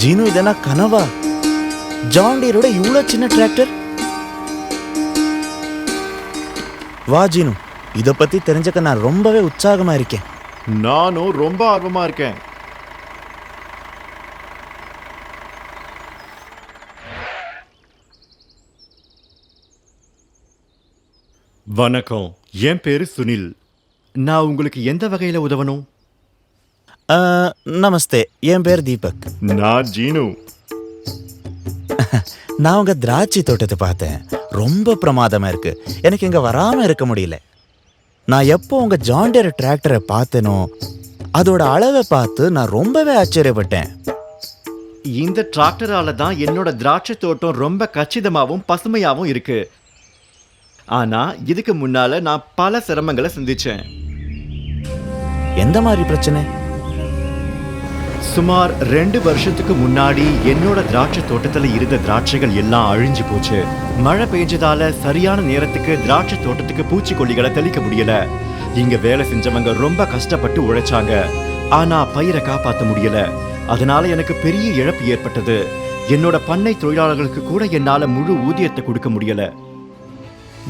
ஜீனு, இதெல்லாம் கனவா? ஜான் டீரோட இவ்வளோ சின்ன டிராக்டர்? வா ஜீனு, இதை பத்தி தெரிஞ்சுக்க நான் ரொம்பவே உற்சாகமா இருக்கேன். நானும் ரொம்ப ஆர்வமா இருக்கேன். வணக்கம், என் பேரு சுனில். நான் உங்களுக்கு எந்த வகையில உதவணும்? நமஸ்தே, என் பேர் தீபக். நான் ஜீனு. நான் உங்க திராட்சை தோட்டத்தை பார்த்தேன். ரொம்ப பிரமாதமா இருக்கு. எனக்கு இங்க வராம இருக்க முடியல. நான் எப்போ உங்க ஜான் டீர் டிராக்டரை பார்த்தேனோ அதோட அளவை பார்த்து நான் ரொம்பவே ஆச்சரியப்பட்டேன். இந்த டிராக்டரால தான் என்னோட திராட்சை தோட்டம் ரொம்ப கச்சிதமாகவும் பசுமையாகவும் இருக்கு. ஆனா இதுக்கு முன்னால நான் பல சிரமங்களை சந்திச்சேன். எந்த மாதிரி பிரச்சனை? சுமார் 2 வருஷத்துக்கு முன்னாடி என்னோட திராட்சை தோட்டத்துல இருந்த திராட்சைகள் எல்லாம் அழிஞ்சு போச்சு. மழை பெஞ்சதால சரியான நேரத்துக்கு திராட்சை தோட்டத்துக்கு பூச்சிக்கொல்லிகளை தெளிக்க முடியல. இங்க வேலை செஞ்சவங்க ரொம்ப கஷ்டப்பட்டு உழைச்சாங்க. ஆனா பயிரை காப்பாற்ற முடியல. அதனால எனக்கு பெரிய இழப்பு ஏற்பட்டது. என்னோட பண்ணை தொழிலாளர்களுக்கு கூட என்னால முழு ஊதியத்தை கொடுக்க முடியல.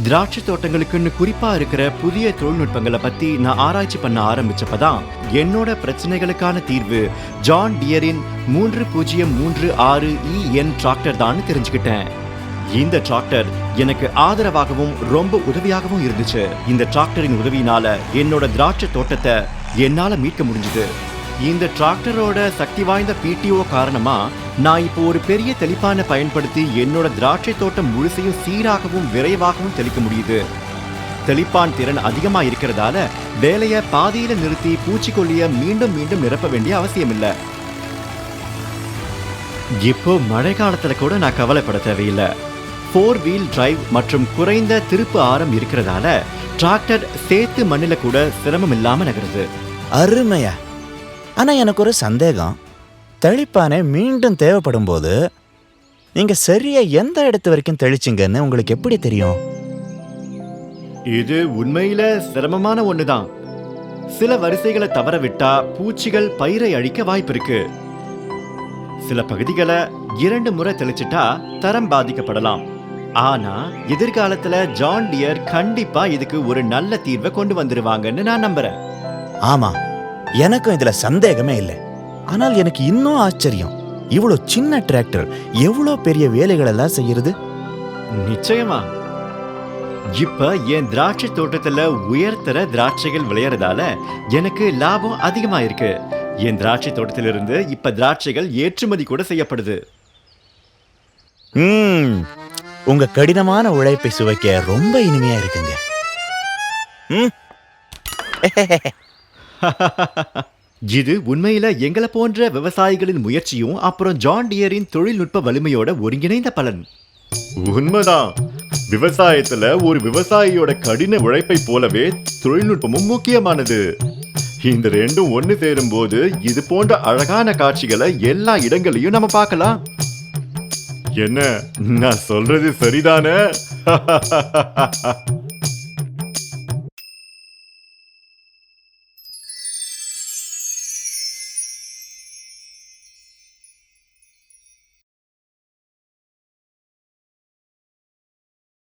திராட்சை தோட்டங்களுக்குன்னு குறிப்பா இருக்கிற புதிய தொழில்நுட்பங்களை பத்தி நான் ஆராய்ச்சி பண்ண ஆரம்பிச்சப்பதான் என்னோட பிரச்சனைகளுக்கான தீர்வு ஜான் டியரின் 3036EN டிராக்டர் தான் தெரிஞ்சுக்கிட்டேன். இந்த டிராக்டர் எனக்கு ஆதரவாகவும் ரொம்ப உதவியாகவும் இருந்துச்சு. இந்த டிராக்டரின் உதவியினால என்னோட திராட்சை தோட்டத்தை என்னால மீட்க முடிஞ்சுது. இந்த டிராக்டரோட சக்தி வாய்ந்த PTO காரணமா நான் இப்போ ஒரு பெரிய தெளிப்பானை பயன்படுத்தி என்னோட திராட்சை தோட்டம் முழுசையும் சீராகவும் விரைவாகவும் தெளிக்க முடியுது. தெளிப்பான் திறன் அதிகமா இருக்கிறதால வேலையை பாதியில நிறுத்தி பூச்சிக்கொல்லிய மீண்டும் மீண்டும் நிரப்ப வேண்டிய அவசியம் இல்லை. இப்போ மழை காலத்துல கூட நான் கவலைப்பட தேவையில்லை. 4 வீல் டிரைவ் மற்றும் குறைந்த திருப்பு ஆரம் இருக்கிறதால டிராக்டர் சேத்து மண்ணில கூட சிரமம் இல்லாம நகருது. அருமையா. ஆனா எனக்கு ஒரு சந்தேகம். தெளிப்பானே மீண்டும் தேவைப்படும் போது நீங்க சரியா எந்த இடத்து வரைக்கும் தெளிச்சிங்கன்னு உங்களுக்கு எப்படி தெரியும்? இது உண்மையில சிரமமான ஒண்ணுதான். சில வரிசைகளை தவற விட்டா பூச்சிகள் பயிரை அழிக்க வாய்ப்பு இருக்கு. சில பகுதிகளை 2 முறை தெளிச்சிட்டா தரம் பாதிக்கப்படலாம். ஆனா எதிர்காலத்துல ஜான் டியர் கண்டிப்பா இதுக்கு ஒரு நல்ல தீர்வை கொண்டு வந்துருவாங்கன்னு நான் நம்புறேன். ஆமா, எனக்கும் இதுல சந்தேகமே இல்லை. ஆனால் எனக்கு இன்னும் ஆச்சரியம், இவ்வளோ சின்ன டிராக்டர் எவ்வளோ பெரிய வேலைகள் எல்லாம் செய்யறது. நிச்சயமா. இப்ப என் திராட்சை தோட்டத்துல உயர்தர திராட்சைகள் விளையறதால எனக்கு லாபம் அதிகமா இருக்கு. என் திராட்சை தோட்டத்திலிருந்து இப்ப திராட்சைகள் ஏற்றுமதி கூட செய்யப்படுது. உங்க கடினமான உழைப்பை சுவைக்க ரொம்ப இனிமையா இருக்குங்க. இது உண்மையில எங்களை போன்ற விவசாயிகளின் முயற்சியும் அப்புறம் ஜான் டியரின் தொழில்நுட்ப வலிமையோட ஒருங்கிணைந்த பலன். உண்மைதான். விவசாயத்துல ஒரு விவசாயியோட கடின உழைப்பை போலவே தொழில்நுட்பமும் முக்கியமானது. இந்த ரெண்டும் ஒண்ணு சேரும் போது இது போன்ற அழகான காட்சிகளை எல்லா இடங்களையும் நம்ம பார்க்கலாம். என்ன, நான் சொல்றது சரிதானே?